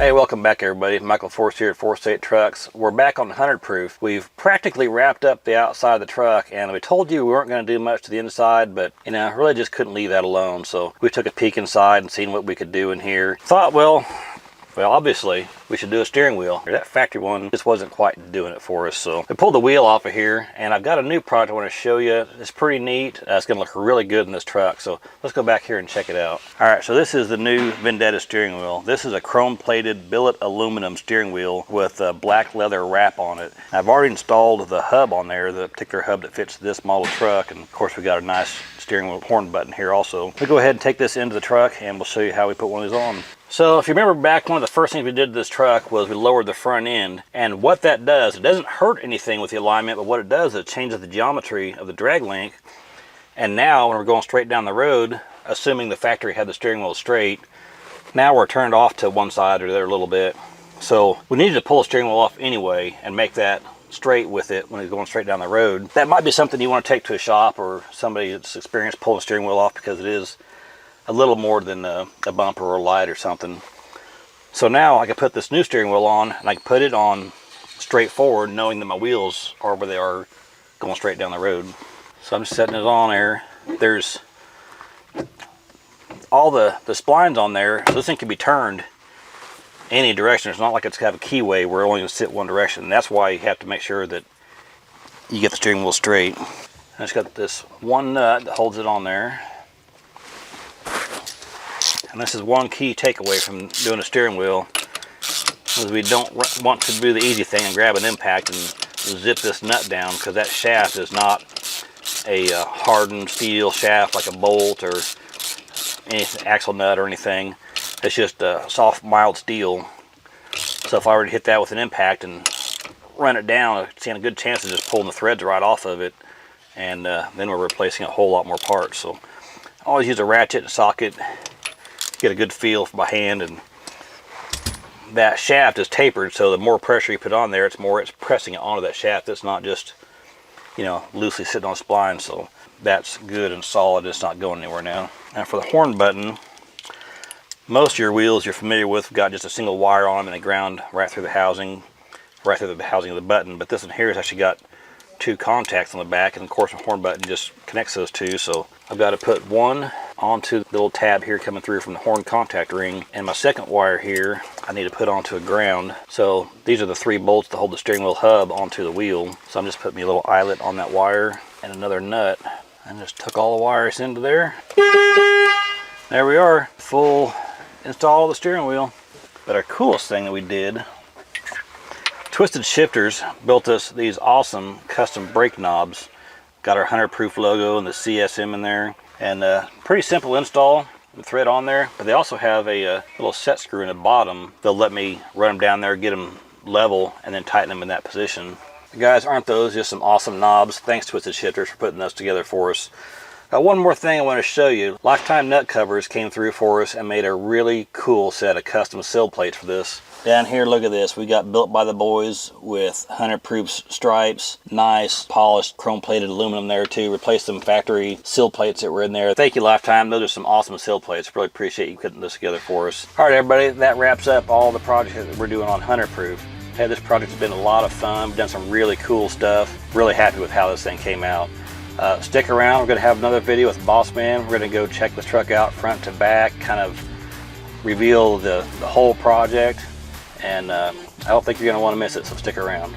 Hey, welcome back everybody. Michael Forst here at Forst 8 Trucks. We're back on the 100 proof. We've practically wrapped up the outside of the truck, and we told you we weren't going to do much to the inside, but really just couldn't leave that alone. So we took a peek inside and seen what we could do in here. Thought, well, obviously we should do a steering wheel. That factory one just wasn't quite doing it for us. So we pulled the wheel off of here, and I've got a new product I want to show you. It's pretty neat. It's going to look really good in this truck. So let's go back here and check it out. All right, so this is the new Vendetta steering wheel. This is a chrome plated billet aluminum steering wheel with a black leather wrap on it. I've already installed the hub on there, the particular hub that fits this model truck. And of course we got a nice steering wheel horn button here also. We'll go ahead and take this into the truck and we'll show you how we put one of these on. So if you remember back, one of the first things we did to this truck was we lowered the front end, and what that does, it doesn't hurt anything with the alignment, but what it does is it changes the geometry of the drag link. And now when we're going straight down the road, assuming the factory had the steering wheel straight, now we're turned off to one side or the other a little bit. So we needed to pull the steering wheel off anyway and make that straight with it when it's going straight down the road. That might be something you want to take to a shop or somebody that's experienced pulling the steering wheel off, because it is a little more than a bumper or a light or something. So now I can put this new steering wheel on, and I can put it on straight forward, knowing that my wheels are where they are, going straight down the road. So I'm just setting it on there. There's all the splines on there, so this thing can be turned any direction. It's not like it's got a keyway where it only can sit one direction. And that's why you have to make sure that you get the steering wheel straight. I just got this one nut that holds it on there. And this is one key takeaway from doing a steering wheel, is we don't want to do the easy thing and grab an impact and zip this nut down, because that shaft is not a hardened steel shaft like a bolt or any axle nut or anything. It's just a soft, mild steel. So if I were to hit that with an impact and run it down, I'm seeing a good chance of just pulling the threads right off of it, and then we're replacing a whole lot more parts. So I always use a ratchet and socket, get a good feel by hand. And that shaft is tapered, so the more pressure you put on there, it's pressing it onto that shaft. It's not just, loosely sitting on a spline. So that's good and solid. It's not going anywhere now. Now for the horn button, most of your wheels you're familiar with got just a single wire on them, and they ground right through the housing of the button. But this one here has actually got two contacts on the back, and of course the horn button just connects those two. So I've got to put one onto the little tab here coming through from the horn contact ring, and my second wire here I need to put onto a ground. So these are the three bolts to hold the steering wheel hub onto the wheel. So I'm just putting me a little eyelet on that wire and another nut, and just took all the wires into there. There we are, full install of the steering wheel. But our coolest thing that we did, Twisted Shifterz built us these awesome custom brake knobs. Got our 100 proof logo and the CSM in there, and pretty simple install. The thread on there, but they also have a little set screw in the bottom. They'll let me run them down there, get them level, and then tighten them in that position. Guys, aren't those just some awesome knobs? Thanks Twisted Shifterz for putting those together for us. One more thing I want to show you. Lifetime nut covers came through for us and made a really cool set of custom sill plates for this. Down here, look at this. We got Built by the Boys with 100 proof stripes. Nice polished chrome plated aluminum there too. Replaced some factory sill plates that were in there. Thank you, Lifetime. Those are some awesome sill plates. Really appreciate you putting this together for us. All right, everybody, that wraps up all the projects that we're doing on 100 proof. Hey, this project has been a lot of fun. We've done some really cool stuff. Really happy with how this thing came out. Stick around. We're going to have another video with Boss Man. We're going to go check this truck out front to back, kind of reveal the whole project. And I don't think you're going to want to miss it, so stick around.